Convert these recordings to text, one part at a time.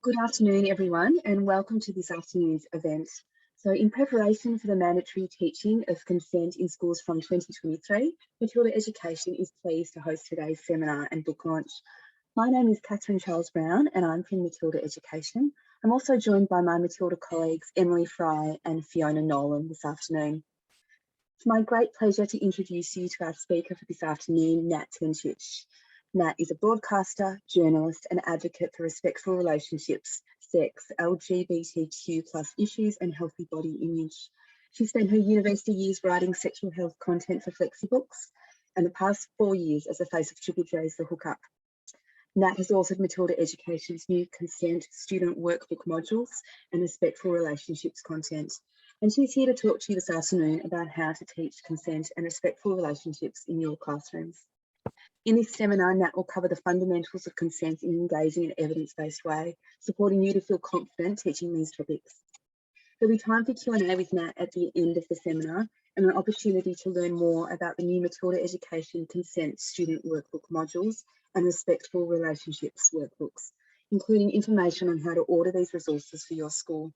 Good afternoon, everyone, and welcome to this afternoon's event. So in preparation for the mandatory teaching of consent in schools from 2023, Matilda Education is pleased to host today's seminar and book launch. My name is Catherine Charles-Brown and I'm from Matilda Education. I'm also joined by my Matilda colleagues Emily Fry and Fiona Nolan this afternoon. It's my great pleasure to introduce you to our speaker for this afternoon, Nat Tencic. Nat is a broadcaster, journalist and advocate for respectful relationships, sex, LGBTQ+ issues and healthy body image. She spent her university years writing sexual health content for FlexiBooks and the past 4 years as the face of Triple J's The Hookup. Nat has authored Matilda Education's new consent student workbook modules and respectful relationships content. And she's here to talk to you this afternoon about how to teach consent and respectful relationships in your classrooms. In this seminar, Nat will cover the fundamentals of consent in engaging in an evidence-based way, supporting you to feel confident teaching these topics. There'll be time for Q&A with Nat at the end of the seminar and an opportunity to learn more about the new Matilda Education Consent Student Workbook modules and Respectful Relationships workbooks, including information on how to order these resources for your school.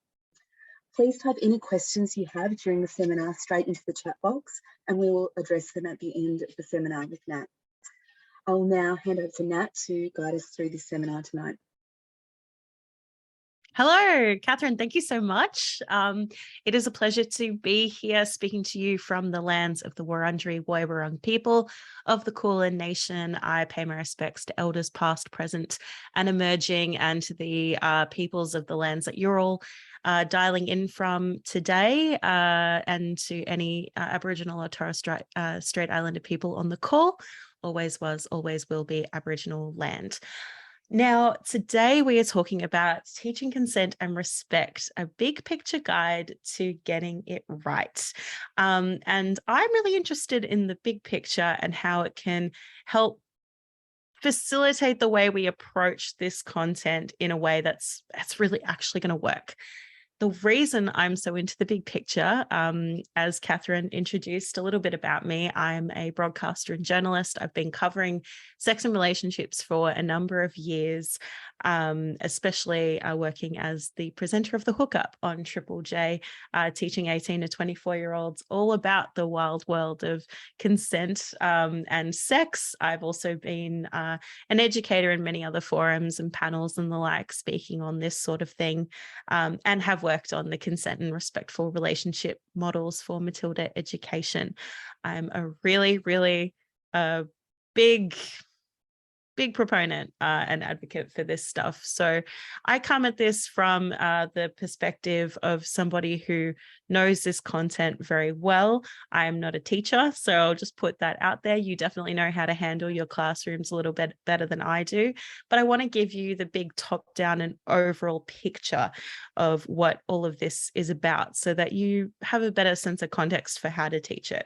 Please type any questions you have during the seminar straight into the chat box and we will address them at the end of the seminar with Nat. I'll now hand over to Nat to guide us through this seminar tonight. Hello, Catherine. Thank you so much. It is a pleasure to be here speaking to you from the lands of the Wurundjeri Woiwurrung people of the Kulin Nation. I pay my respects to elders past, present and emerging, and to the peoples of the lands that you're all dialing in from today, and to any Aboriginal or Torres Strait Islander people on the call. Always was, always will be Aboriginal land. Now, today we are talking about teaching consent and respect, a big picture guide to getting it right. And I'm really interested in the big picture and how it can help facilitate the way we approach this content in a way that's really actually going to work. The reason I'm so into the big picture, as Catherine introduced a little bit about me, I'm a broadcaster and journalist. I've been covering sex and relationships for a number of years, especially working as the presenter of The Hookup on Triple J, teaching 18 to 24-year-olds all about the wild world of consent and sex. I've also been an educator in many other forums and panels and the like, speaking on this sort of thing, and have worked on the consent and respectful relationship models for Matilda Education. I'm a really big proponent and advocate for this stuff. So I come at this from the perspective of somebody who knows this content very well. I am not a teacher, so I'll just put that out there. You definitely know how to handle your classrooms a little bit better than I do, but I want to give you the big top down and overall picture of what all of this is about so that you have a better sense of context for how to teach it.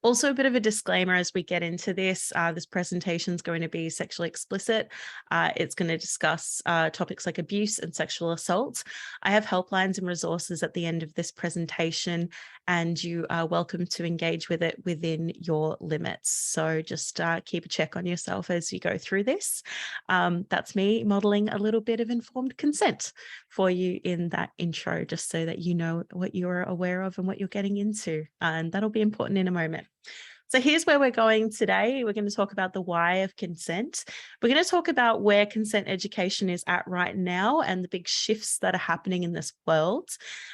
Also, a bit of a disclaimer as we get into this. This presentation is going to be sexually explicit. It's going to discuss topics like abuse and sexual assault. I have helplines and resources at the end of this presentation, and you are welcome to engage with it within your limits. So just keep a check on yourself as you go through this. That's me modeling a little bit of informed consent for you in that intro, just so that you know what you're aware of and what you're getting into. And that'll be important in a moment. So here's where we're going today. We're going to talk about the why of consent. We're going to talk about where consent education is at right now and the big shifts that are happening in this world.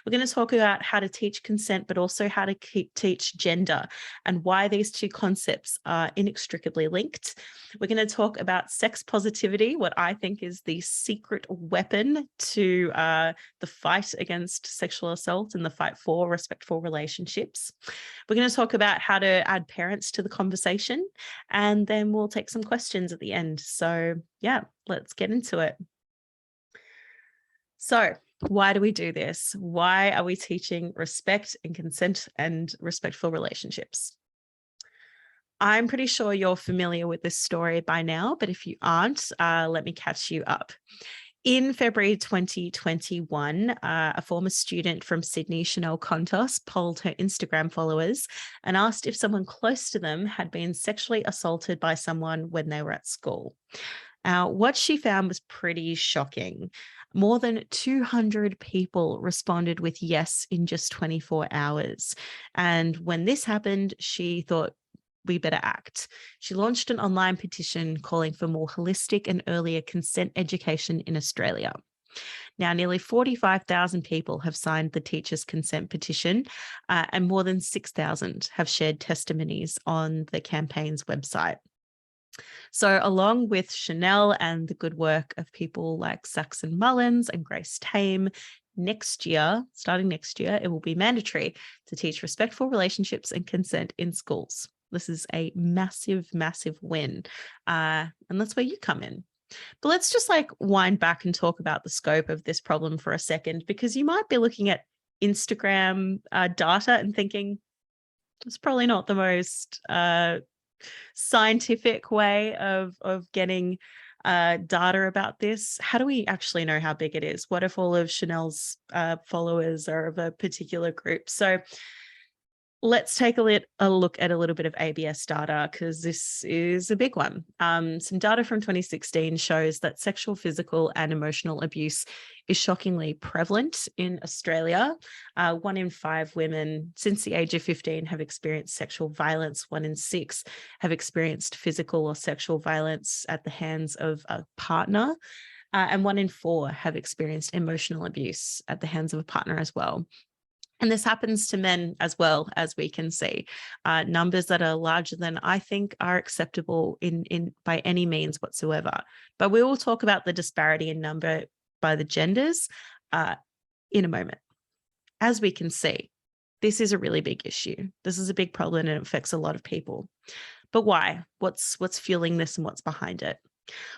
We're going to talk about how to teach consent, but also how to teach gender and why these two concepts are inextricably linked. We're going to talk about sex positivity, what I think is the secret weapon to the fight against sexual assault and the fight for respectful relationships. We're going to talk about how to add parents to the conversation, and then we'll take some questions at the end. So yeah, let's get into it. So why do we do this? Why are we teaching respect and consent and respectful relationships? I'm pretty sure you're familiar with this story by now, but if you aren't, let me catch you up. In February 2021, a former student from Sydney, Chanel Contos, polled her Instagram followers and asked if someone close to them had been sexually assaulted by someone when they were at school. What she found was pretty shocking. More than 200 people responded with yes in just 24 hours. And when this happened, she thought, we better act. She launched an online petition calling for more holistic and earlier consent education in Australia. Now, nearly 45,000 people have signed the teachers' consent petition, and more than 6,000 have shared testimonies on the campaign's website. So, along with Chanel and the good work of people like Saxon Mullins and Grace Tame, starting next year, it will be mandatory to teach respectful relationships and consent in schools. This is a massive, massive win. And that's where you come in. But let's just wind back and talk about the scope of this problem for a second, because you might be looking at Instagram data and thinking, it's probably not the most scientific way of getting data about this. How do we actually know how big it is? What if all of Chanel's followers are of a particular group? So let's take a look at a little bit of ABS data, because this is a big one. Some data from 2016 shows that sexual, physical, and emotional abuse is shockingly prevalent in Australia. 1 in 5 women since the age of 15 have experienced sexual violence. 1 in 6 have experienced physical or sexual violence at the hands of a partner. And 1 in 4 have experienced emotional abuse at the hands of a partner as well. And this happens to men as well, as we can see, numbers that are larger than I think are acceptable in by any means whatsoever. But we will talk about the disparity in number by the genders in a moment. As we can see, this is a really big issue. This is a big problem and it affects a lot of people. But why? What's fueling this and what's behind it?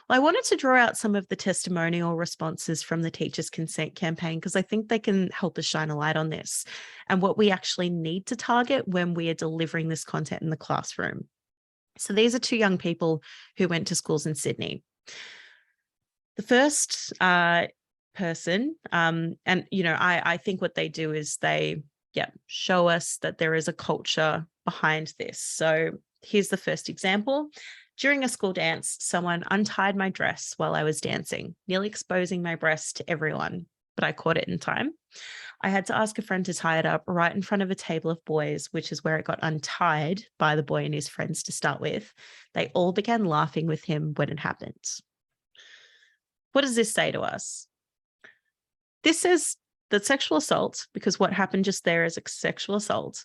Well, I wanted to draw out some of the testimonial responses from the Teachers' Consent campaign, because I think they can help us shine a light on this and what we actually need to target when we are delivering this content in the classroom. So these are 2 young people who went to schools in Sydney. The first person, and I think what they do is they show us that there is a culture behind this. So here's the first example. During a school dance, someone untied my dress while I was dancing, nearly exposing my breast to everyone, but I caught it in time. I had to ask a friend to tie it up right in front of a table of boys, which is where it got untied by the boy and his friends to start with. They all began laughing with him when it happened. What does this say to us? This says that sexual assault, because what happened just there is a sexual assault,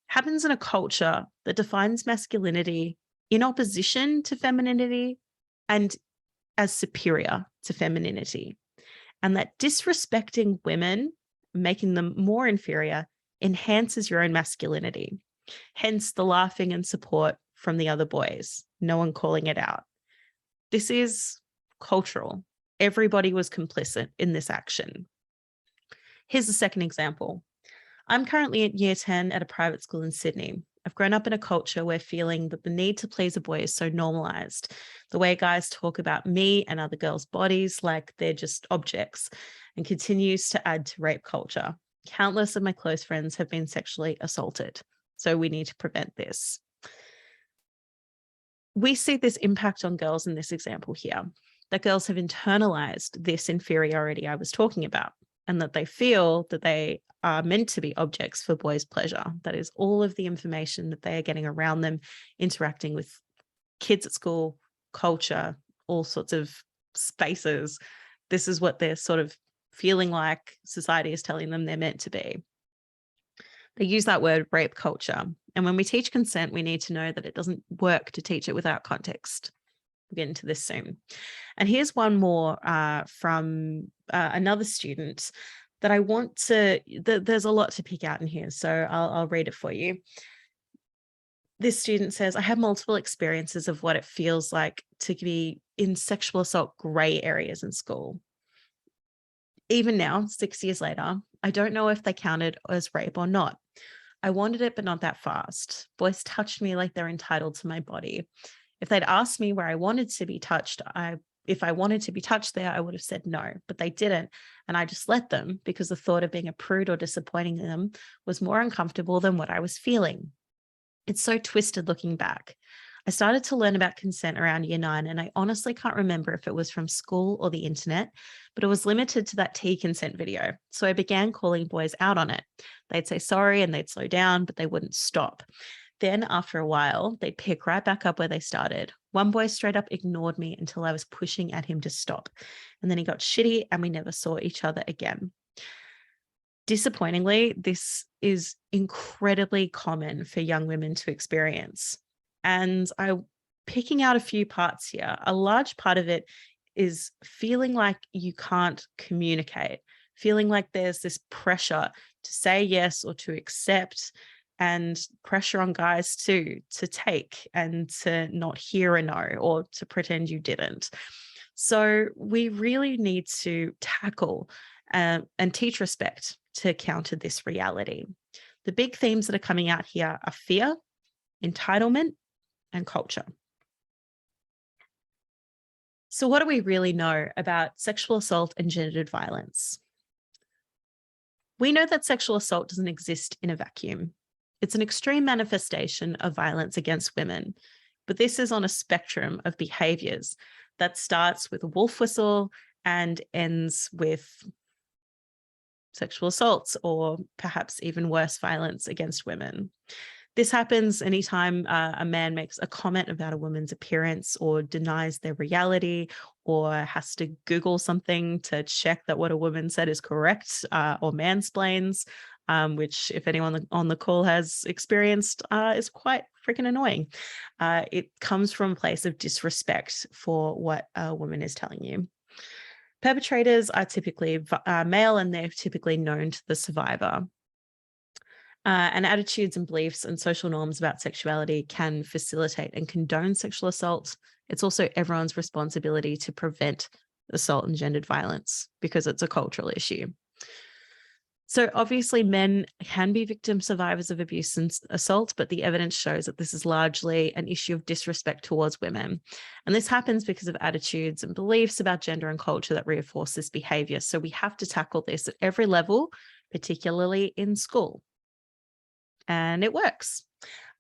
happens in a culture that defines masculinity in opposition to femininity and as superior to femininity. And that disrespecting women, making them more inferior, enhances your own masculinity. Hence the laughing and support from the other boys, no one calling it out. This is cultural. Everybody was complicit in this action. Here's the second example. I'm currently at year 10 at a private school in Sydney. I've grown up in a culture where feeling that the need to please a boy is so normalized. The way guys talk about me and other girls' bodies like they're just objects, and continues to add to rape culture. Countless of my close friends have been sexually assaulted. So we need to prevent this. We see this impact on girls in this example here, that girls have internalized this inferiority I was talking about, and that they feel that they are meant to be objects for boys' pleasure. That is all of the information that they are getting around them, interacting with kids at school, culture, all sorts of spaces. This is what they're sort of feeling like society is telling them they're meant to be. They use that word rape culture. And when we teach consent, we need to know that it doesn't work to teach it without context. We'll get into this soon. And here's one more from another student that I want to, there's a lot to pick out in here, so I'll read it for you. This student says, I have multiple experiences of what it feels like to be in sexual assault grey areas in school. Even now, 6 years later, I don't know if they counted as rape or not. I wanted it, but not that fast. Boys touched me like they're entitled to my body. If they'd asked me where I wanted to be touched, if I wanted to be touched there, I would have said no, but they didn't. And I just let them because the thought of being a prude or disappointing them was more uncomfortable than what I was feeling. It's so twisted looking back. I started to learn about consent around year 9, and I honestly can't remember if it was from school or the internet, but it was limited to that tea consent video. So I began calling boys out on it. They'd say sorry and they'd slow down, but they wouldn't stop. Then after a while, they'd pick right back up where they started. One boy straight up ignored me until I was pushing at him to stop. And then he got shitty and we never saw each other again. Disappointingly, this is incredibly common for young women to experience. And I'm picking out a few parts here. A large part of it is feeling like you can't communicate, feeling like there's this pressure to say yes or to accept, and pressure on guys too, to take and to not hear a no or to pretend you didn't. So we really need to tackle and teach respect to counter this reality. The big themes that are coming out here are fear, entitlement, and culture. So what do we really know about sexual assault and gendered violence? We know that sexual assault doesn't exist in a vacuum. It's an extreme manifestation of violence against women, but this is on a spectrum of behaviors that starts with a wolf whistle and ends with sexual assaults or perhaps even worse violence against women. This happens anytime a man makes a comment about a woman's appearance or denies their reality or has to Google something to check that what a woman said is correct, or mansplains, which if anyone on the call has experienced, is quite freaking annoying. It comes from a place of disrespect for what a woman is telling you. Perpetrators are typically male, and they're typically known to the survivor. And attitudes and beliefs and social norms about sexuality can facilitate and condone sexual assault. It's also everyone's responsibility to prevent assault and gendered violence because it's a cultural issue. So obviously men can be victim survivors of abuse and assault, but the evidence shows that this is largely an issue of disrespect towards women. And this happens because of attitudes and beliefs about gender and culture that reinforce this behavior. So we have to tackle this at every level, particularly in school. And it works.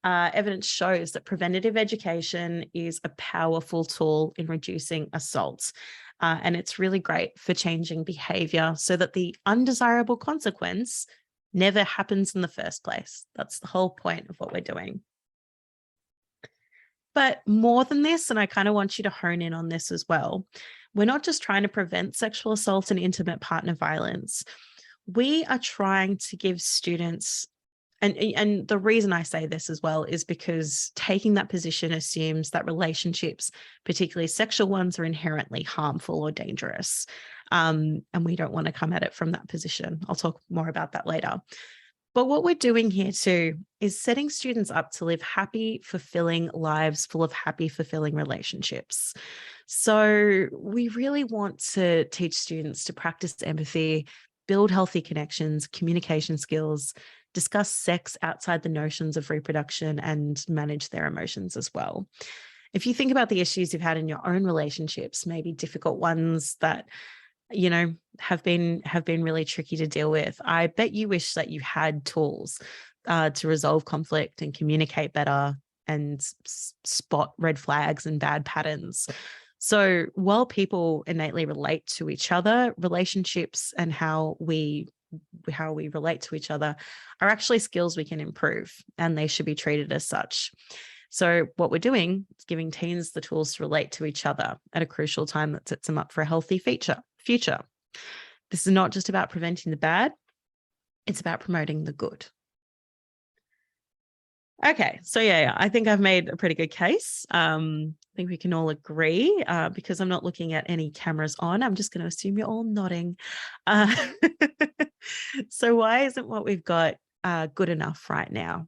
Evidence shows that preventative education is a powerful tool in reducing assaults. And it's really great for changing behavior so that the undesirable consequence never happens in the first place. That's the whole point of what we're doing. But more than this, and I kind of want you to hone in on this as well, we're not just trying to prevent sexual assault and intimate partner violence. We are trying to give students, and the reason I say this as well is because taking that position assumes that relationships, particularly sexual ones, are inherently harmful or dangerous. And we don't want to come at it from that position. I'll talk more about that later. But what we're doing here too is setting students up to live happy, fulfilling lives full of happy, fulfilling relationships. So we really want to teach students to practice empathy, build healthy connections, communication skills, discuss sex outside the notions of reproduction, and manage their emotions as well. If you think about the issues you've had in your own relationships, maybe difficult ones that, you know, have been really tricky to deal with, I bet you wish that you had tools to resolve conflict and communicate better and spot red flags and bad patterns. So while people innately relate to each other, relationships and how we relate to each other are actually skills we can improve, and they should be treated as such. So what we're doing is giving teens the tools to relate to each other at a crucial time that sets them up for a healthy future. This is not just about preventing the bad, it's about promoting the good. Okay, so yeah, I think I've made a pretty good case. I think we can all agree, because I'm not looking at any cameras on. I'm just going to assume you're all nodding. So why isn't what we've got good enough right now?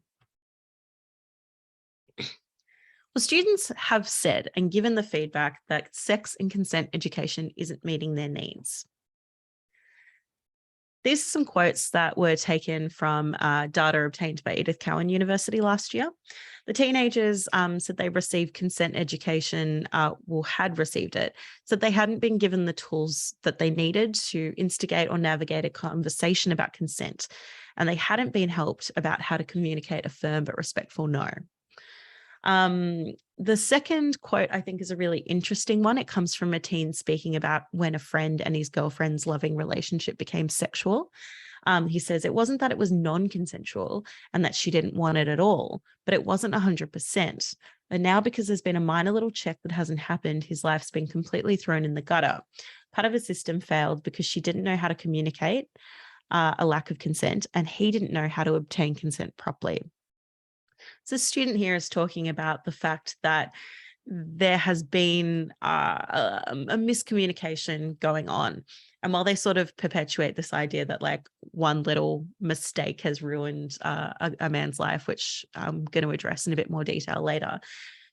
Well, students have said and given the feedback that sex and consent education isn't meeting their needs. These are some quotes that were taken from data obtained by Edith Cowan University last year. The teenagers said they received consent education, had received it, so they hadn't been given the tools that they needed to instigate or navigate a conversation about consent, and they hadn't been helped about how to communicate a firm but respectful no. The second quote I think is a really interesting one. It comes from a teen speaking about when a friend and his girlfriend's loving relationship became sexual. He says it wasn't that it was non-consensual and that she didn't want it at all, but it wasn't 100%. And now, because there's been a minor little check that hasn't happened, his life's been completely thrown in the gutter. Part of his system failed because she didn't know how to communicate a lack of consent, and he didn't know how to obtain consent properly. So the student here is talking about the fact that there has been a miscommunication going on. And while they sort of perpetuate this idea that like one little mistake has ruined a man's life, which I'm going to address in a bit more detail later,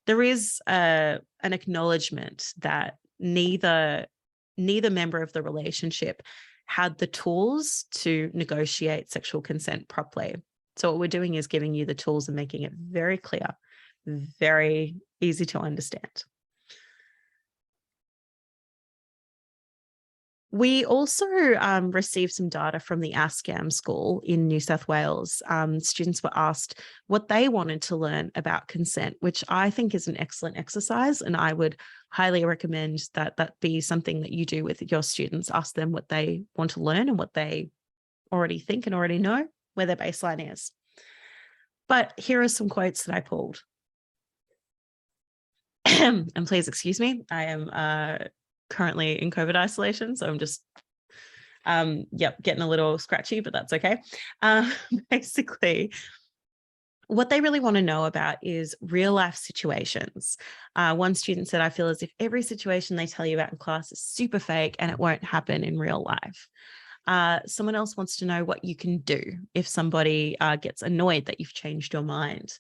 there is an acknowledgement that neither member of the relationship had the tools to negotiate sexual consent properly. So what we're doing is giving you the tools and making it very clear, very easy to understand. We also received some data from the ASCAM school in New South Wales. Students were asked what they wanted to learn about consent, which I think is an excellent exercise. And I would highly recommend that that be something that you do with your students. Ask them what they want to learn and what they already think and already know, where their baseline is. But here are some quotes that I pulled. And please excuse me, I am currently in COVID isolation, so I'm just, getting a little scratchy, but that's okay. Basically, what they really want to know about is real life situations. One student said, I feel as if every situation they tell you about in class is super fake and it won't happen in real life. Someone else wants to know what you can do if somebody gets annoyed that you've changed your mind.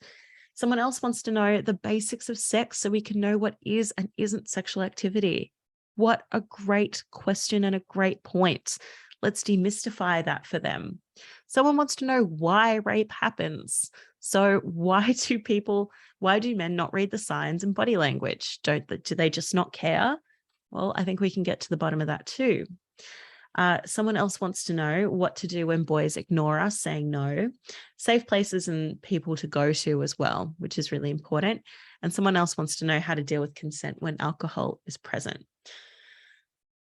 Someone else wants to know the basics of sex so we can know what is and isn't sexual activity. What a great question and a great point. Let's demystify that for them. Someone wants to know why rape happens. So why do men not read the signs and body language? Do they just not care? Well, I think we can get to the bottom of that too. Someone else wants to know what to do when boys ignore us, saying no, safe places and people to go to as well, which is really important. And someone else wants to know how to deal with consent when alcohol is present.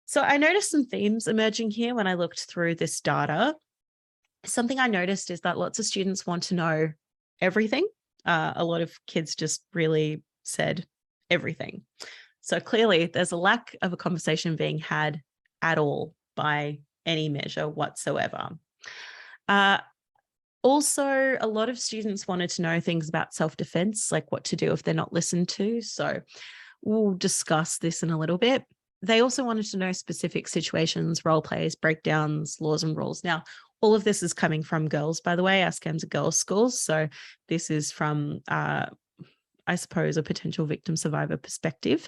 So I noticed some themes emerging here when I looked through this data. Something I noticed is that lots of students want to know everything. A lot of kids just really said everything. So clearly there's a lack of a conversation being had at all by any measure whatsoever. Also, a lot of students wanted to know things about self-defense, like what to do if they're not listened to. So we'll discuss this in a little bit. They also wanted to know specific situations, role plays, breakdowns, laws and rules. Now, all of this is coming from girls, by the way. ASCAM's a girls' school. So this is from, I suppose, a potential victim survivor perspective.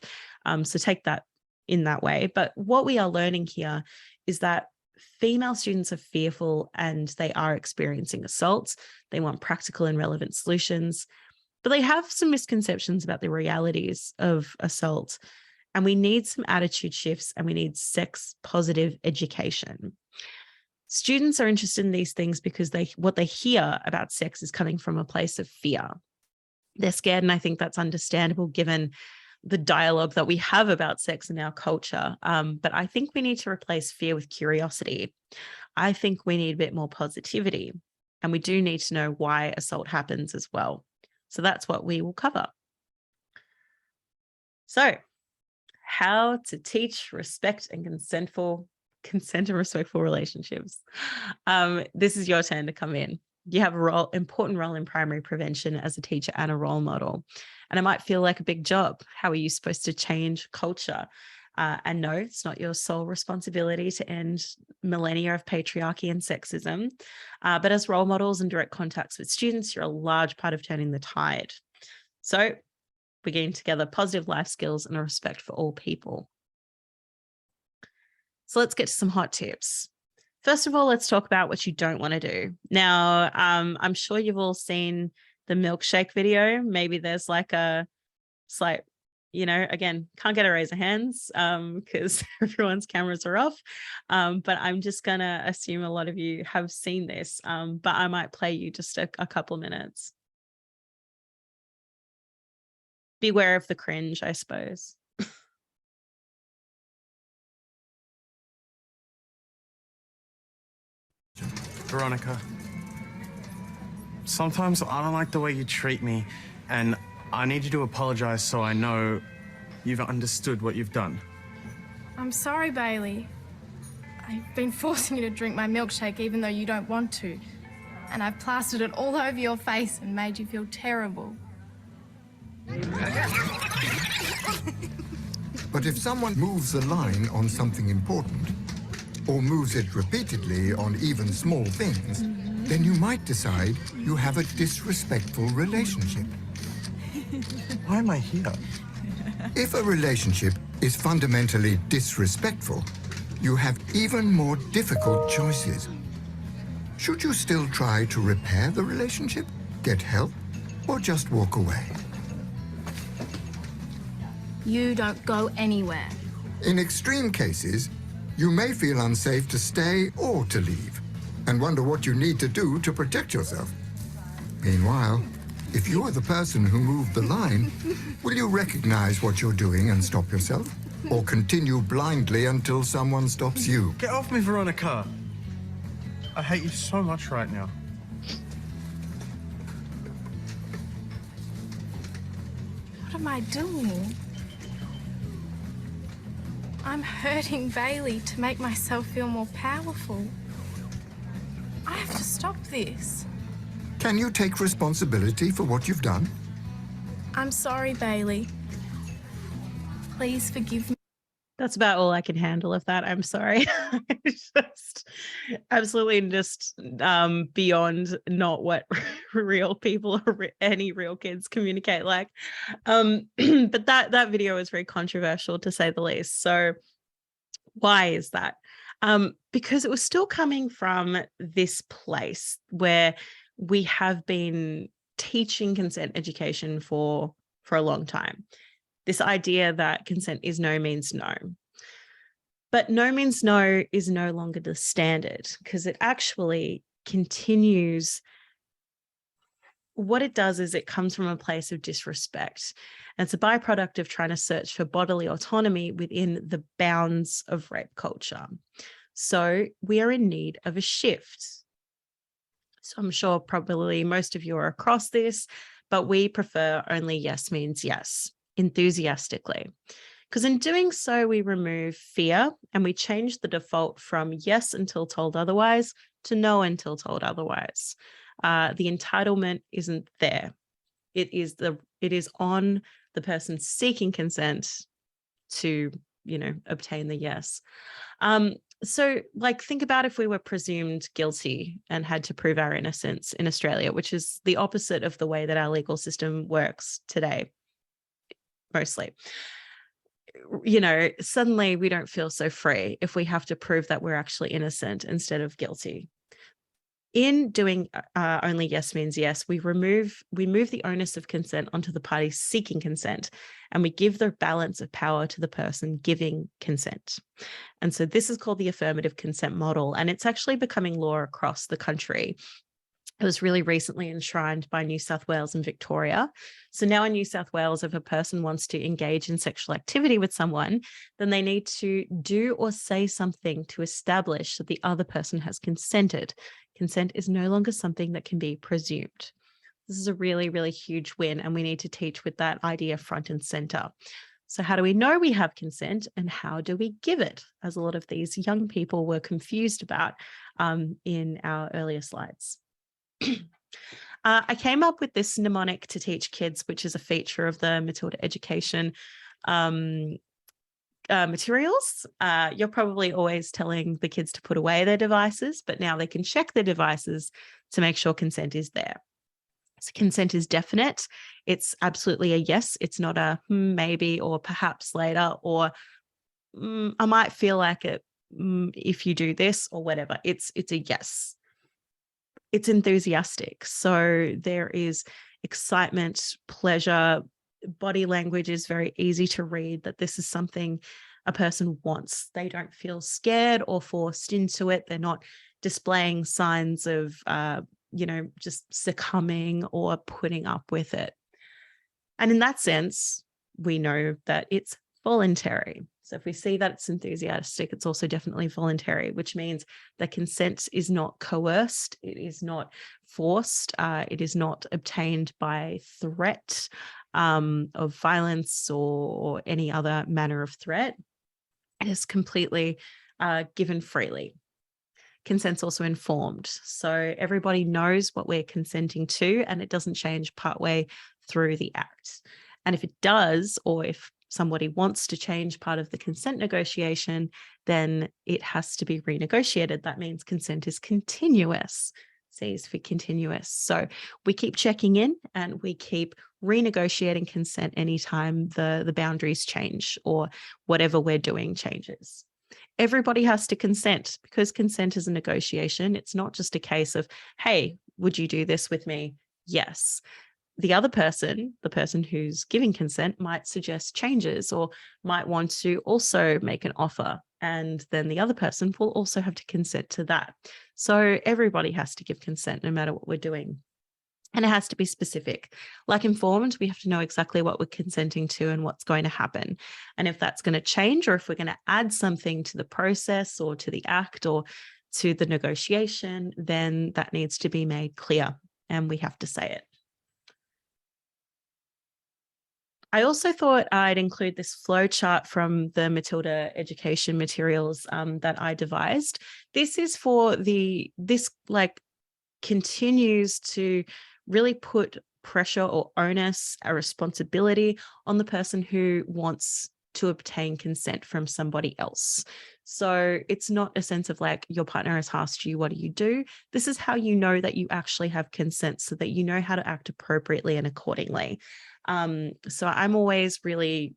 So take that in that way. But what we are learning here is that female students are fearful and they are experiencing assaults. They want practical and relevant solutions, but they have some misconceptions about the realities of assault. And we need some attitude shifts and we need sex positive education. Students are interested in these things because what they hear about sex is coming from a place of fear. They're scared, and I think that's understandable given the dialogue that we have about sex in our culture. But I think we need to replace fear with curiosity. I think we need a bit more positivity, and we do need to know why assault happens as well. So that's what we will cover. So how to teach respect and consent and respectful relationships. This is your turn to come in. You have a important role in primary prevention as a teacher and a role model. And it might feel like a big job. How are you supposed to change culture? And no, it's not your sole responsibility to end millennia of patriarchy and sexism. But as role models and direct contacts with students, you're a large part of turning the tide. So we're getting together positive life skills and a respect for all people. So let's get to some hot tips. First of all, let's talk about what you don't want to do. Now, I'm sure you've all seen the milkshake video. Maybe there's like a slight, again, can't get a raise of hands because everyone's cameras are off. But I'm just going to assume a lot of you have seen this, but I might play you just a couple minutes. beware of the cringe, I suppose. Veronica, sometimes I don't like the way you treat me, and I need you to apologize so I know you've understood what you've done. I'm sorry, Bailey. I've been forcing you to drink my milkshake even though you don't want to. And I've plastered it all over your face and made you feel terrible. But if someone moves the line on something important, or moves it repeatedly on even small things, then you might decide you have a disrespectful relationship. Why am I here? If a relationship is fundamentally disrespectful, you have even more difficult choices. Should you still try to repair the relationship, get help, or just walk away? You don't go anywhere. In extreme cases, you may feel unsafe to stay or to leave, and wonder what you need to do to protect yourself. Meanwhile, if you're the person who moved the line, will you recognize what you're doing and stop yourself? Or continue blindly until someone stops you? Get off me, Veronica! I hate you so much right now. What am I doing? I'm hurting Bailey to make myself feel more powerful. I have to stop this. Can you take responsibility for what you've done? I'm sorry, Bailey. Please forgive me. That's about all I can handle of that. I'm sorry. Just absolutely just beyond not what real people or any real kids communicate like. But that video is very controversial, to say the least. So why is that? Because it was still coming from this place where we have been teaching consent education for a long time. This idea that consent is no means no. But no means no is no longer the standard, because it actually continues. What it does is it comes from a place of disrespect. And it's a byproduct of trying to search for bodily autonomy within the bounds of rape culture. So we are in need of a shift. So I'm sure probably most of you are across this, but we prefer only yes means yes, enthusiastically. Because in doing so, we remove fear and we change the default from yes until told otherwise to no until told otherwise. The entitlement isn't there. It is on the person seeking consent to, obtain the yes. So like, think about if we were presumed guilty and had to prove our innocence in Australia, which is the opposite of the way that our legal system works today, mostly. Suddenly we don't feel so free if we have to prove that we're actually innocent instead of guilty. In doing only yes means yes, we move the onus of consent onto the party seeking consent, and we give the balance of power to the person giving consent. And so this is called the affirmative consent model, and it's actually becoming law across the country. It was really recently enshrined by New South Wales and Victoria. So now in New South Wales, if a person wants to engage in sexual activity with someone, then they need to do or say something to establish that the other person has consented. Consent is no longer something that can be presumed. This is a really, really huge win, and we need to teach with that idea front and center. So how do we know we have consent, and how do we give it? As a lot of these young people were confused about in our earlier slides. I came up with this mnemonic to teach kids, which is a feature of the Matilda Education materials. You're probably always telling the kids to put away their devices, but now they can check their devices to make sure consent is there. So consent is definite. It's absolutely a yes. It's not a maybe or perhaps later, or I might feel like it if you do this or whatever. It's a yes. It's enthusiastic. So there is excitement, pleasure. Body language is very easy to read that this is something a person wants. They don't feel scared or forced into it. They're not displaying signs of, just succumbing or putting up with it. And in that sense, we know that it's voluntary. So if we see that it's enthusiastic, it's also definitely voluntary, which means that consent is not coerced, it is not forced, it is not obtained by threat of violence or any other manner of threat. It is completely given freely. Consent's also informed. So everybody knows what we're consenting to, and it doesn't change partway through the act. And if it does, or if somebody wants to change part of the consent negotiation, then it has to be renegotiated. That means consent is continuous. C is for continuous. So we keep checking in and we keep renegotiating consent anytime the boundaries change or whatever we're doing changes. Everybody has to consent because consent is a negotiation. It's not just a case of, hey, would you do this with me? Yes. The other person, the person who's giving consent, might suggest changes or might want to also make an offer. And then the other person will also have to consent to that. So everybody has to give consent no matter what we're doing. And it has to be specific. Like informed, we have to know exactly what we're consenting to and what's going to happen. And if that's going to change, or if we're going to add something to the process or to the act or to the negotiation, then that needs to be made clear and we have to say it. I also thought I'd include this flow chart from the Matilda Education materials that I devised. This is for this continues to really put pressure or onus, a responsibility on the person who wants to obtain consent from somebody else. So it's not a sense of like your partner has asked you, what do you do? This is how you know that you actually have consent so that you know how to act appropriately and accordingly. So I'm always really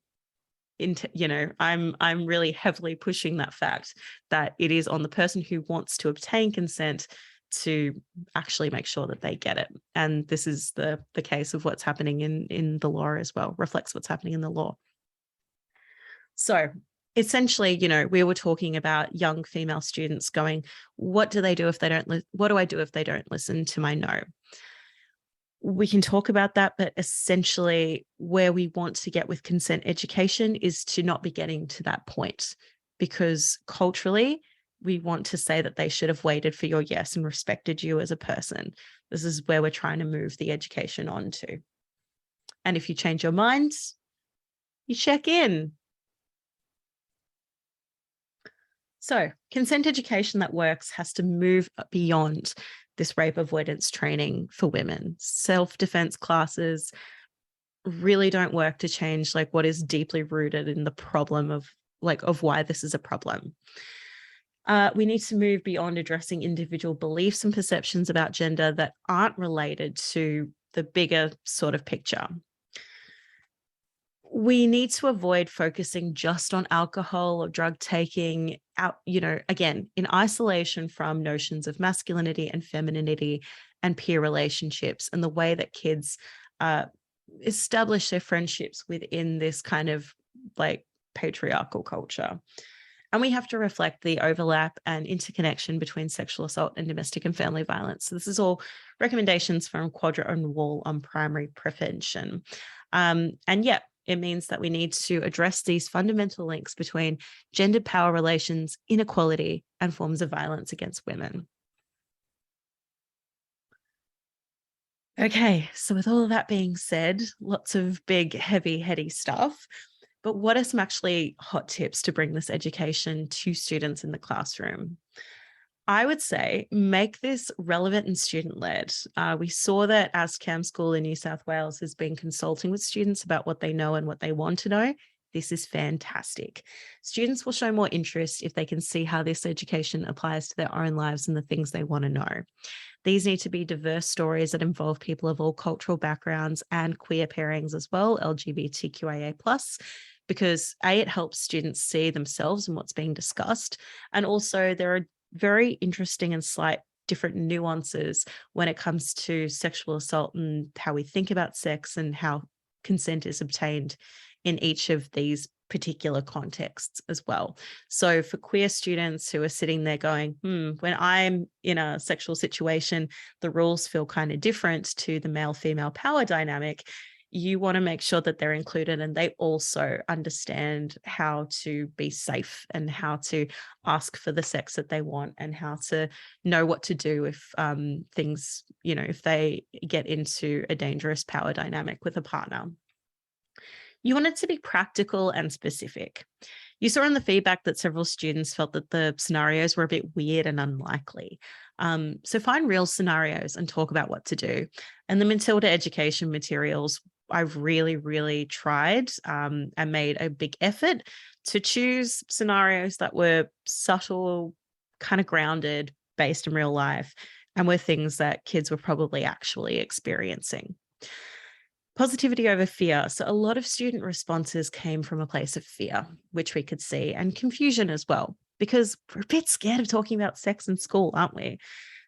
I'm really heavily pushing that fact that it is on the person who wants to obtain consent to actually make sure that they get it. And this is the case of what's happening in the law as well, reflects what's happening in the law. So essentially, we were talking about young female students going, what do they do if they don't, what do I do if they don't listen to my no? We can talk about that, but essentially where we want to get with consent education is to not be getting to that point, because culturally we want to say that they should have waited for your yes and respected you as a person. This is where we're trying to move the education on to. And if you change your mind, you check in. So consent education that works has to move beyond this rape avoidance training for women. Self-defense classes really don't work to change what is deeply rooted in the problem of why this is a problem. We need to move beyond addressing individual beliefs and perceptions about gender that aren't related to the bigger sort of picture. We need to avoid focusing just on alcohol or drug taking out, again, in isolation from notions of masculinity and femininity and peer relationships and the way that kids establish their friendships within this kind of patriarchal culture. And we have to reflect the overlap and interconnection between sexual assault and domestic and family violence. So this is all recommendations from Quadrant and Wall on primary prevention. It means that we need to address these fundamental links between gendered power relations, inequality, and forms of violence against women. Okay, so with all of that being said, lots of big, heavy, heady stuff. But what are some actually hot tips to bring this education to students in the classroom? I would say make this relevant and student-led. We saw that ASCAM School in New South Wales has been consulting with students about what they know and what they want to know. This is fantastic. Students will show more interest if they can see how this education applies to their own lives and the things they want to know. These need to be diverse stories that involve people of all cultural backgrounds and queer pairings as well, LGBTQIA+, because A, it helps students see themselves in what's being discussed. And also there are very interesting and slight different nuances when it comes to sexual assault and how we think about sex and how consent is obtained in each of these particular contexts as well. So for queer students who are sitting there going, when I'm in a sexual situation, the rules feel kind of different to the male-female power dynamic, you want to make sure that they're included and they also understand how to be safe and how to ask for the sex that they want and how to know what to do if things, if they get into a dangerous power dynamic with a partner. You want it to be practical and specific. You saw in the feedback that several students felt that the scenarios were a bit weird and unlikely. So find real scenarios and talk about what to do. And the Matilda Education materials, I've really, really tried and made a big effort to choose scenarios that were subtle, kind of grounded, based in real life, and were things that kids were probably actually experiencing. Positivity over fear. So a lot of student responses came from a place of fear, which we could see, and confusion as well, because we're a bit scared of talking about sex in school, aren't we?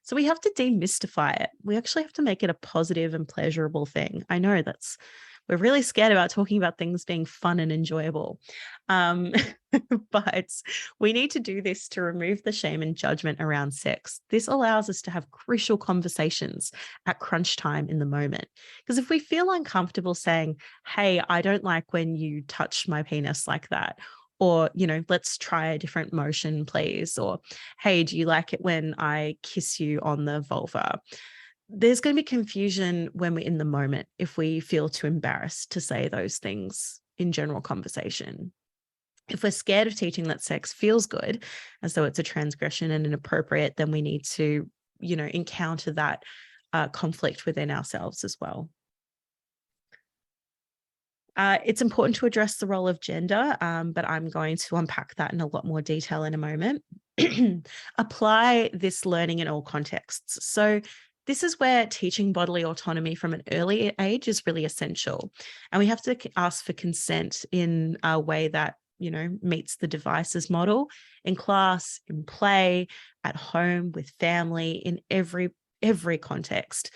So we have to demystify it. We actually have to make it a positive and pleasurable thing. I know we're really scared about talking about things being fun and enjoyable. But we need to do this to remove the shame and judgment around sex. This allows us to have crucial conversations at crunch time in the moment. Because if we feel uncomfortable saying, hey, I don't like when you touch my penis like that, or, let's try a different motion, please, or, hey, do you like it when I kiss you on the vulva? There's going to be confusion when we're in the moment if we feel too embarrassed to say those things in general conversation. If we're scared of teaching that sex feels good, as though it's a transgression and inappropriate, then we need to, encounter that conflict within ourselves as well. It's important to address the role of gender, but I'm going to unpack that in a lot more detail in a moment. Apply this learning in all contexts. So this is where teaching bodily autonomy from an early age is really essential. And we have to ask for consent in a way that, meets the devices model in class, in play, at home, with family, in every context.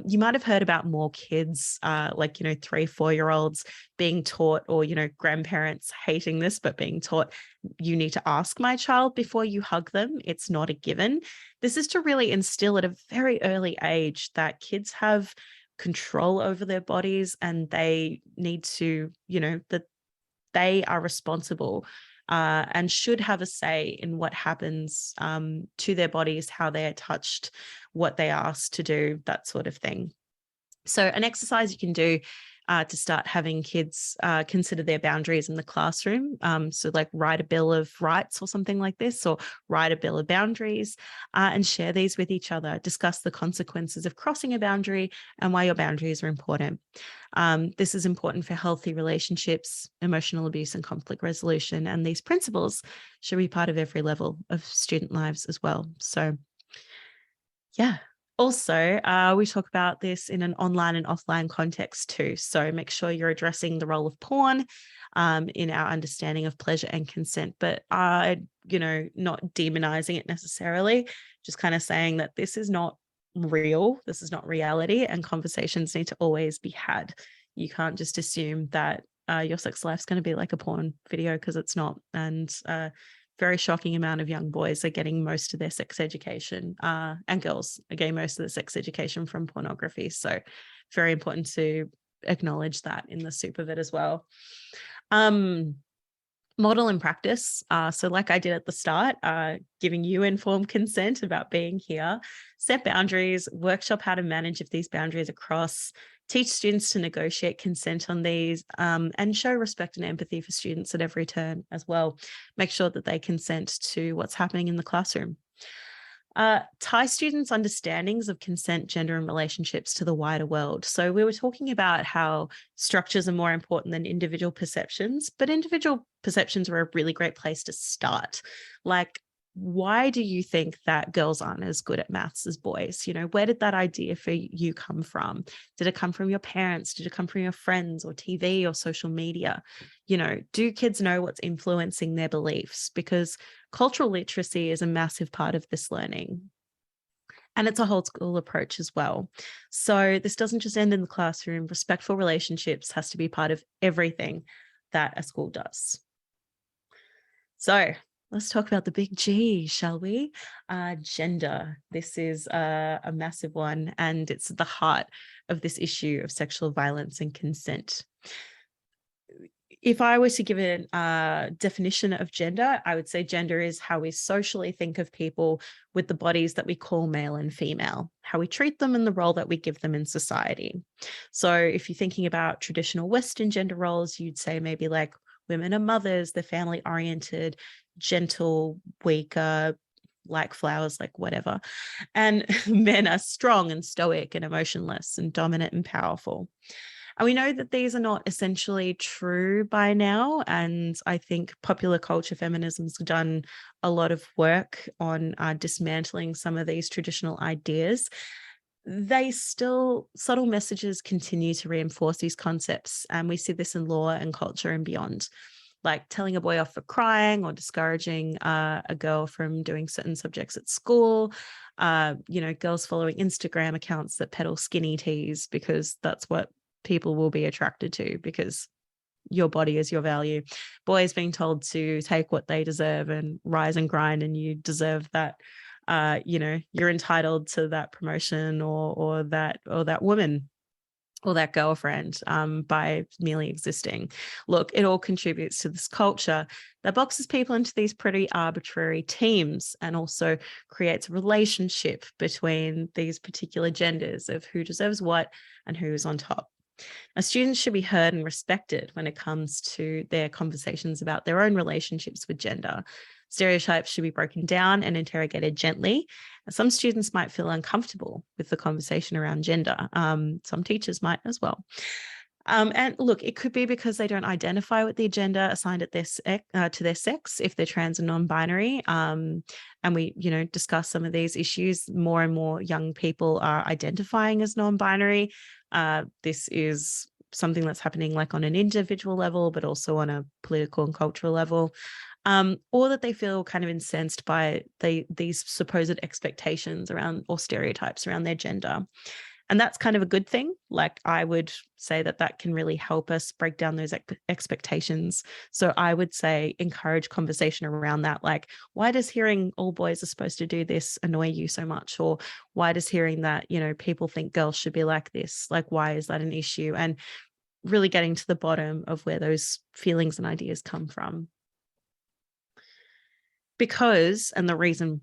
You might have heard about more kids, 3-4-year-olds being taught, or, grandparents hating this, but being taught, you need to ask my child before you hug them. It's not a given. This is to really instill at a very early age that kids have control over their bodies and they need to, that they are responsible and should have a say in what happens to their bodies, how they are touched, what they are asked to do, that sort of thing. So an exercise you can do to start having kids consider their boundaries in the classroom. So like write a bill of rights or something like this, or write a bill of boundaries and share these with each other. Discuss the consequences of crossing a boundary and why your boundaries are important. This is important for healthy relationships, emotional abuse and conflict resolution. And these principles should be part of every level of student lives as well. So yeah. Also, we talk about this in an online and offline context too. So make sure you're addressing the role of porn in our understanding of pleasure and consent, but not demonizing it necessarily, just kind of saying that this is not real, this is not reality, and conversations need to always be had. You can't just assume that your sex life's going to be like a porn video, because it's not. And very shocking amount of young boys are getting most of their sex education, and girls are getting most of the sex education from pornography. So very important to acknowledge that in the soup of it as well. Model and practice. So like I did at the start, giving you informed consent about being here, set boundaries, workshop how to manage if these boundaries are crossed, teach students to negotiate consent on these, and show respect and empathy for students at every turn as well. Make sure that they consent to what's happening in the classroom. Tie students' understandings of consent, gender, and relationships to the wider world. So we were talking about how structures are more important than individual perceptions, but individual perceptions are a really great place to start. Like, why do you think that girls aren't as good at maths as boys? Where did that idea for you come from? Did it come from your parents? Did it come from your friends or TV or social media? Do kids know what's influencing their beliefs? Because cultural literacy is a massive part of this learning. And it's a whole school approach as well. So this doesn't just end in the classroom. Respectful relationships has to be part of everything that a school does. So let's talk about the big G, shall we? Gender. This is a massive one, and it's at the heart of this issue of sexual violence and consent. If I was to give it a definition of gender, I would say gender is how we socially think of people with the bodies that we call male and female, how we treat them and the role that we give them in society. So if you're thinking about traditional Western gender roles, you'd say maybe like women are mothers, they're family oriented, gentle, weaker, like flowers, like whatever. And men are strong and stoic and emotionless and dominant and powerful. And we know that these are not essentially true by now. And I think popular culture feminism's done a lot of work on dismantling some of these traditional ideas. Subtle messages continue to reinforce these concepts. And we see this in law and culture and beyond, like telling a boy off for crying or discouraging a girl from doing certain subjects at school. Girls following Instagram accounts that peddle skinny teas because that's what people will be attracted to, because your body is your value. Boys being told to take what they deserve and rise and grind, and you deserve that. You're entitled to that promotion or that woman or that girlfriend by merely existing. Look, it all contributes to this culture that boxes people into these pretty arbitrary teams and also creates a relationship between these particular genders of who deserves what and who's on top. Now, students should be heard and respected when it comes to their conversations about their own relationships with gender. Stereotypes should be broken down and interrogated gently. Some students might feel uncomfortable with the conversation around gender. Some teachers might as well. And look, it could be because they don't identify with the gender assigned at to their sex, if they're trans and non-binary. And we, discuss some of these issues. More and more young people are identifying as non-binary. This is something that's happening like on an individual level, but also on a political and cultural level. Or that they feel kind of incensed by these supposed expectations around or stereotypes around their gender. And that's kind of a good thing. Like, I would say that can really help us break down those expectations. So I would say encourage conversation around that. Like, why does hearing all boys are supposed to do this annoy you so much? Or why does hearing that, people think girls should be like this? Like, why is that an issue? And really getting to the bottom of where those feelings and ideas come from. Because, and the reason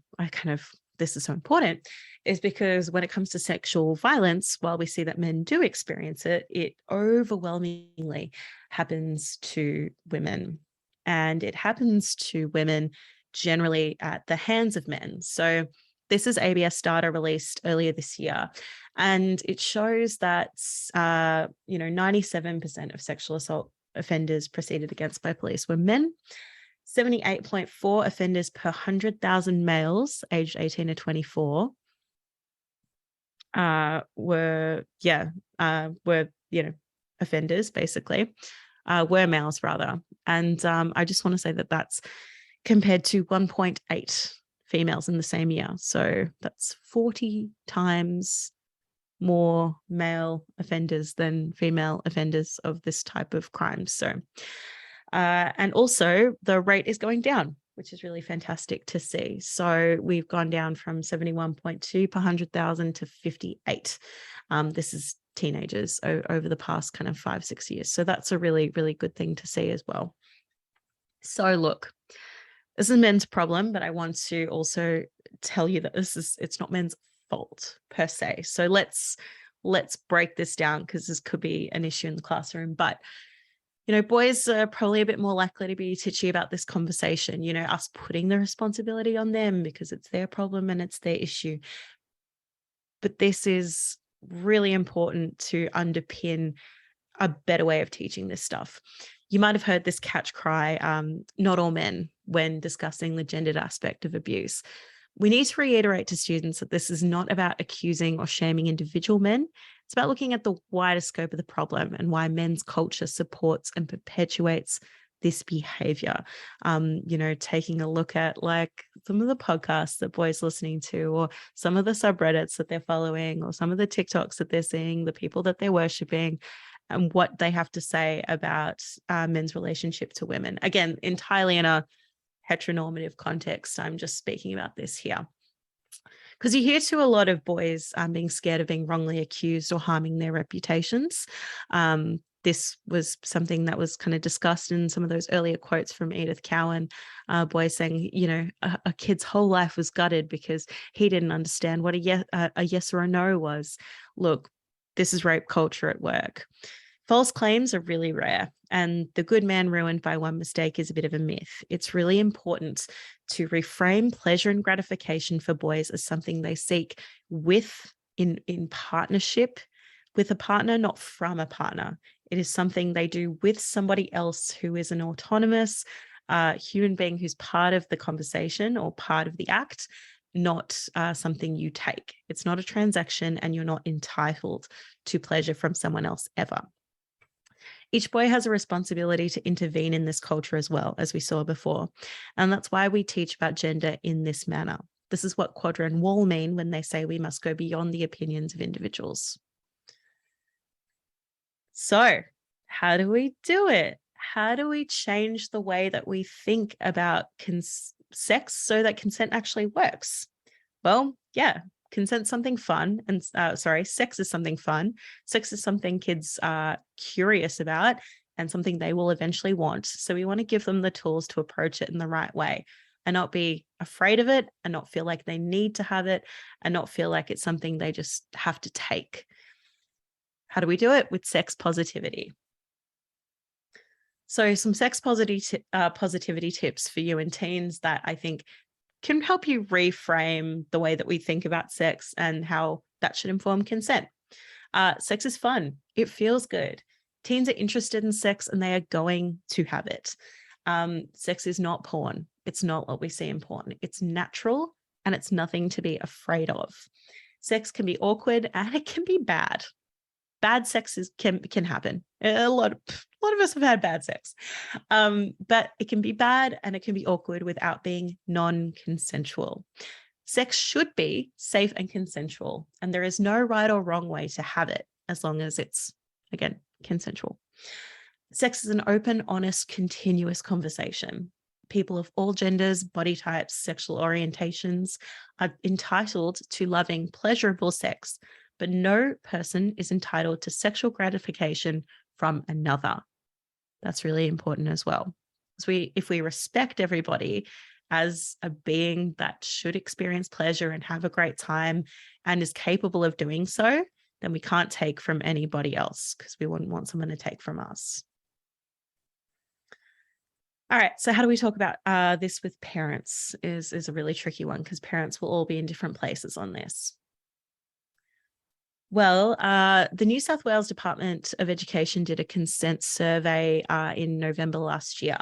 this is so important, is because when it comes to sexual violence, while we see that men do experience it, it overwhelmingly happens to women. And it happens to women generally at the hands of men. So this is ABS data released earlier this year. And it shows that, 97% of sexual assault offenders proceeded against by police were men. 78.4 offenders per 100,000 males aged 18 to 24 were offenders, basically, were males rather. And I just want to say that that's compared to 1.8 females in the same year. So that's 40 times more male offenders than female offenders of this type of crime. So and also the rate is going down, which is really fantastic to see. So we've gone down from 71.2 per 100,000 to 58. This is teenagers over the past kind of 5-6 years. So that's a really, really good thing to see as well. So look, this is men's problem, but I want to also tell you that it's not men's fault per se. So let's break this down, because this could be an issue in the classroom. But boys are probably a bit more likely to be titchy about this conversation, us putting the responsibility on them because it's their problem and it's their issue. But this is really important to underpin a better way of teaching this stuff. You might have heard this catch cry, not all men, when discussing the gendered aspect of abuse. We need to reiterate to students that this is not about accusing or shaming individual men. It's about looking at the wider scope of the problem and why men's culture supports and perpetuates this behavior. Taking a look at like some of the podcasts that boys are listening to, or some of the subreddits that they're following, or some of the TikToks that they're seeing, the people that they're worshiping, and what they have to say about men's relationship to women. Again, entirely in a heteronormative context. I'm just speaking about this here. Because you hear to a lot of boys being scared of being wrongly accused or harming their reputations. This was something that was kind of discussed in some of those earlier quotes from Edith Cowan, boys saying, you know, a kid's whole life was gutted because he didn't understand what a yes or a no was. Look, this is rape culture at work. False claims are really rare, and the good man ruined by one mistake is a bit of a myth. It's really important to reframe pleasure and gratification for boys as something they seek in partnership with a partner, not from a partner. It is something they do with somebody else who is an autonomous human being who's part of the conversation or part of the act, not something you take. It's not a transaction, and you're not entitled to pleasure from someone else ever. Each boy has a responsibility to intervene in this culture as well, as we saw before. And that's why we teach about gender in this manner. This is what Quadra and Wall mean when they say we must go beyond the opinions of individuals. So how do we do it? How do we change the way that we think about sex so that consent actually works? Well, yeah, consent's something fun. And sex is something fun. Sex is something kids are curious about and something they will eventually want. So we want to give them the tools to approach it in the right way and not be afraid of it and not feel like they need to have it and not feel like it's something they just have to take. How do we do it? With sex positivity. So some sex positivity tips for you and teens that I think can help you reframe the way that we think about sex and how that should inform consent. Sex is fun. It feels good. Teens are interested in sex and they are going to have it. Sex is not porn. It's not what we see in porn. It's natural and it's nothing to be afraid of. Sex can be awkward and it can be bad. Bad sex can happen. A lot of us have had bad sex, but it can be bad and it can be awkward without being non-consensual. Sex should be safe and consensual, and there is no right or wrong way to have it as long as it's, again, consensual. Sex is an open, honest, continuous conversation. People of all genders, body types, sexual orientations are entitled to loving, pleasurable sex, but no person is entitled to sexual gratification from another. That's really important as well. If we respect everybody as a being that should experience pleasure and have a great time and is capable of doing so, then we can't take from anybody else because we wouldn't want someone to take from us. All right, so how do we talk about this with parents is a really tricky one because parents will all be in different places on this. Well, the New South Wales Department of Education did a consent survey in November last year,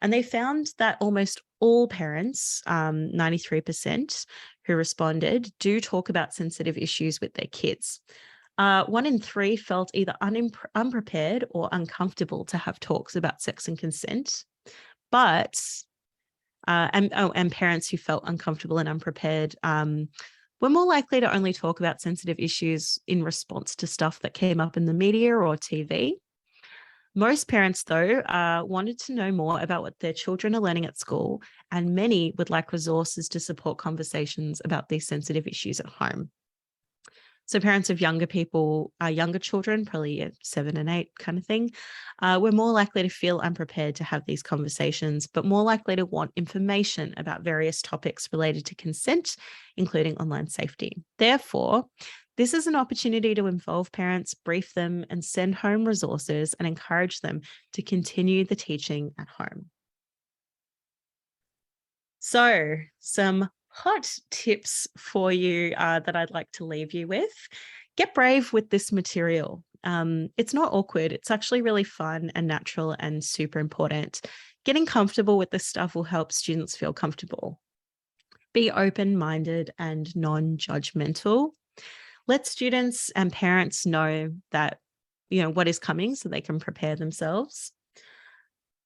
and they found that almost all parents, 93% who responded, do talk about sensitive issues with their kids. 1 in 3 felt either unprepared or uncomfortable to have talks about sex and consent, but and parents who felt uncomfortable and unprepared we're more likely to only talk about sensitive issues in response to stuff that came up in the media or TV. Most parents, though, wanted to know more about what their children are learning at school, and many would like resources to support conversations about these sensitive issues at home. So parents of younger children, probably 7 and 8 kind of thing, were more likely to feel unprepared to have these conversations, but more likely to want information about various topics related to consent, including online safety. Therefore, this is an opportunity to involve parents, brief them, and send home resources and encourage them to continue the teaching at home. So, some hot tips for you that I'd like to leave you with. Get brave with this material. It's not awkward. It's actually really fun and natural and super important. Getting comfortable with this stuff will help students feel comfortable. Be open-minded and non-judgmental. Let students and parents know that, what is coming so they can prepare themselves.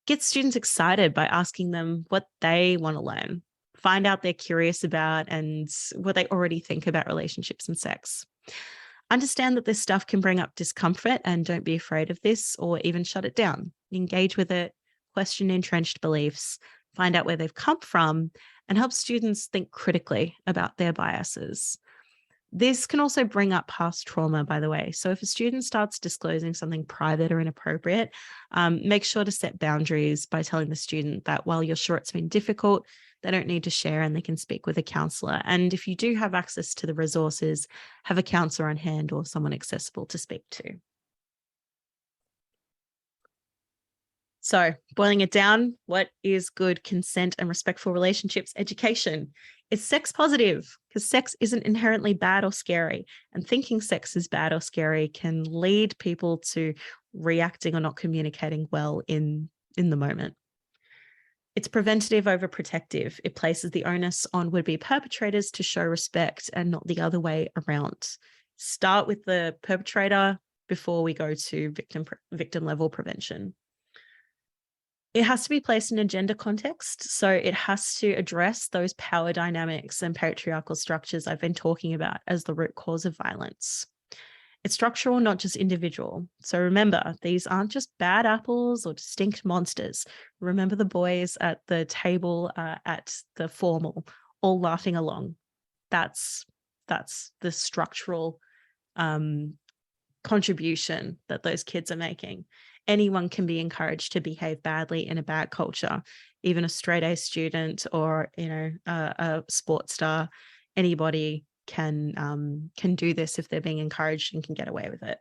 Get students excited by asking them what they want to learn. Find out they're curious about and what they already think about relationships and sex. Understand that this stuff can bring up discomfort and don't be afraid of this or even shut it down. Engage with it, question entrenched beliefs, find out where they've come from, and help students think critically about their biases. This can also bring up past trauma, by the way. So if a student starts disclosing something private or inappropriate, make sure to set boundaries by telling the student that while you're sure it's been difficult, they don't need to share and they can speak with a counsellor. And if you do have access to the resources, have a counsellor on hand or someone accessible to speak to. So boiling it down, what is good consent and respectful relationships education? It's sex positive, because sex isn't inherently bad or scary, and thinking sex is bad or scary can lead people to reacting or not communicating well in the moment. It's preventative over protective. It places the onus on would-be perpetrators to show respect and not the other way around. Start with the perpetrator before we go to victim level prevention. It has to be placed in a gender context, so it has to address those power dynamics and patriarchal structures I've been talking about as the root cause of violence. It's structural, not just individual. So remember, these aren't just bad apples or distinct monsters. Remember the boys at the table at the formal, all laughing along. That's the structural contribution that those kids are making. Anyone can be encouraged to behave badly in a bad culture, even a straight A student or, a sports star. Anybody can do this if they're being encouraged and can get away with it.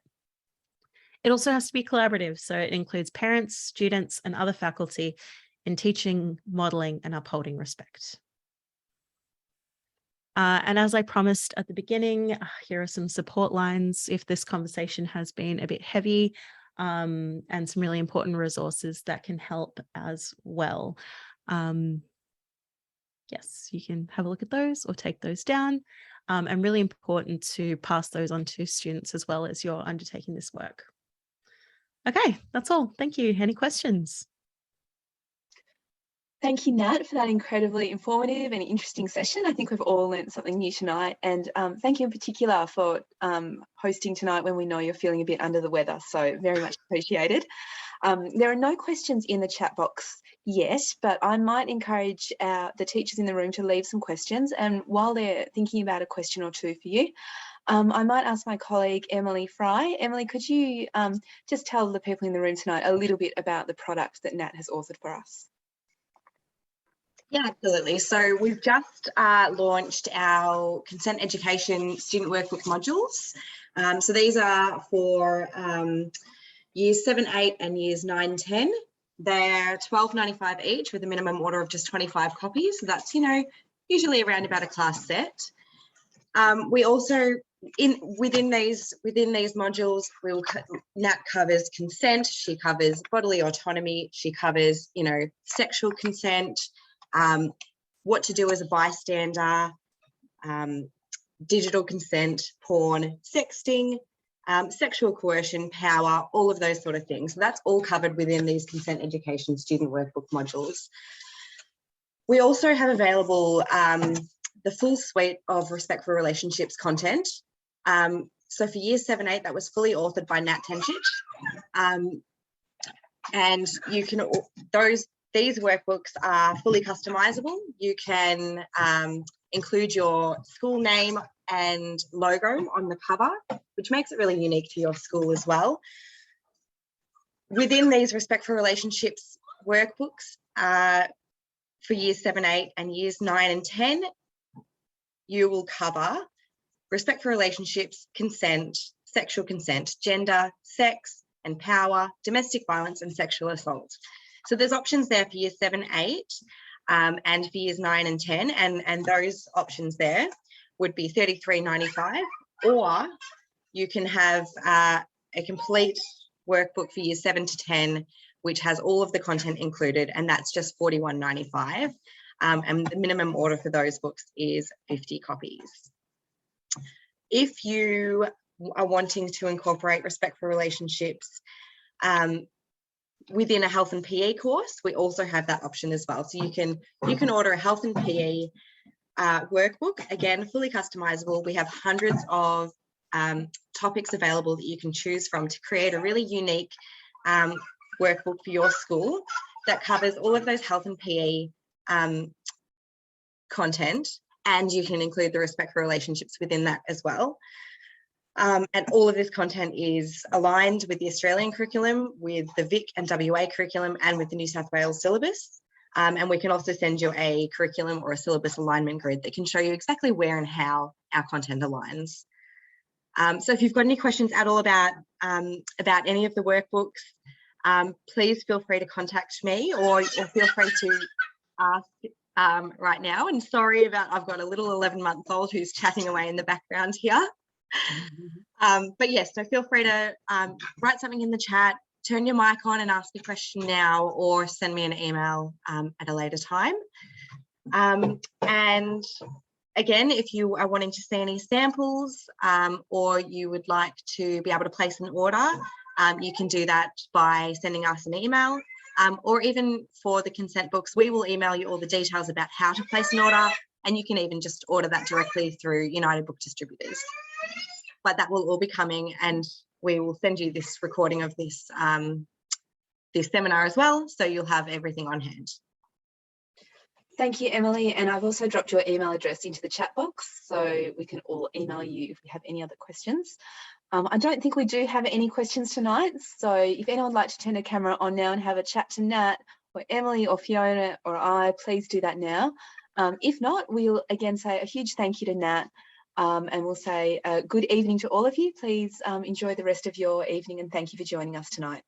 It also has to be collaborative, so it includes parents, students, and other faculty in teaching, modelling, and upholding respect. And as I promised at the beginning, here are some support lines if this conversation has been a bit heavy, and some really important resources that can help as well. Yes, you can have a look at those or take those down, and really important to pass those on to students as well as you're undertaking this work. Okay, that's all. Thank you. Any questions? Thank you, Nat, for that incredibly informative and interesting session. I think we've all learned something new tonight. And thank you in particular for hosting tonight when we know you're feeling a bit under the weather. So very much appreciated. There are no questions in the chat box yet, but I might encourage the teachers in the room to leave some questions. And while they're thinking about a question or two for you, I might ask my colleague, Emily Fry. Emily, could you just tell the people in the room tonight a little bit about the product that Nat has authored for us? Yeah, absolutely. So we've just launched our consent education student workbook modules. So these are for years 7, 8 and years 9, 10. They're $12.95 each with a minimum order of just 25 copies. So that's, usually around about a class set. We also, within these modules, Nat covers consent, she covers bodily autonomy, she covers, sexual consent, what to do as a bystander, digital consent, porn, sexting, sexual coercion, power, all of those sort of things. So that's all covered within these consent education student workbook modules. We also have available the full suite of respectful relationships content. So for years 7, 8, that was fully authored by Nat Tencic. And you can, these workbooks are fully customizable. You can include your school name and logo on the cover, which makes it really unique to your school as well. Within these respectful relationships workbooks for years 7, 8 and years 9 and 10, you will cover respectful relationships, consent, sexual consent, gender, sex and power, domestic violence and sexual assault. So there's options there for years 7, 8 and for years 9 and 10, and those options there would be $33.95, or you can have a complete workbook for years 7 to 10, which has all of the content included, and that's just $41.95. And the minimum order for those books is 50 copies. If you are wanting to incorporate respectful relationships within a health and PE course, we also have that option as well. So you can order a health and PE workbook, again, fully customizable. We have hundreds of topics available that you can choose from to create a really unique workbook for your school that covers all of those health and PE content, and you can include the respect for relationships within that as well. And all of this content is aligned with the Australian curriculum, with the Vic and WA curriculum, and with the New South Wales syllabus. And we can also send you a curriculum or a syllabus alignment grid that can show you exactly where and how our content aligns. So if you've got any questions at all about any of the workbooks, please feel free to contact me, or feel free to ask right now. And sorry about, I've got a little 11-month-old who's chatting away in the background here. But yes, so feel free to write something in the chat, turn your mic on and ask a question now, or send me an email at a later time. And again, if you are wanting to see any samples, or you would like to be able to place an order, you can do that by sending us an email, or even for the consent books, we will email you all the details about how to place an order, and you can even just order that directly through United Book Distributors. But that will all be coming, and we will send you this recording of this, this seminar as well, so you'll have everything on hand. Thank you, Emily. And I've also dropped your email address into the chat box, so we can all email you if we have any other questions. I don't think we do have any questions tonight, so if anyone would like to turn a camera on now and have a chat to Nat or Emily or Fiona or I, please do that now. If not, we'll again say a huge thank you to Nat, and we'll say good evening to all of you. Please enjoy the rest of your evening, and thank you for joining us tonight.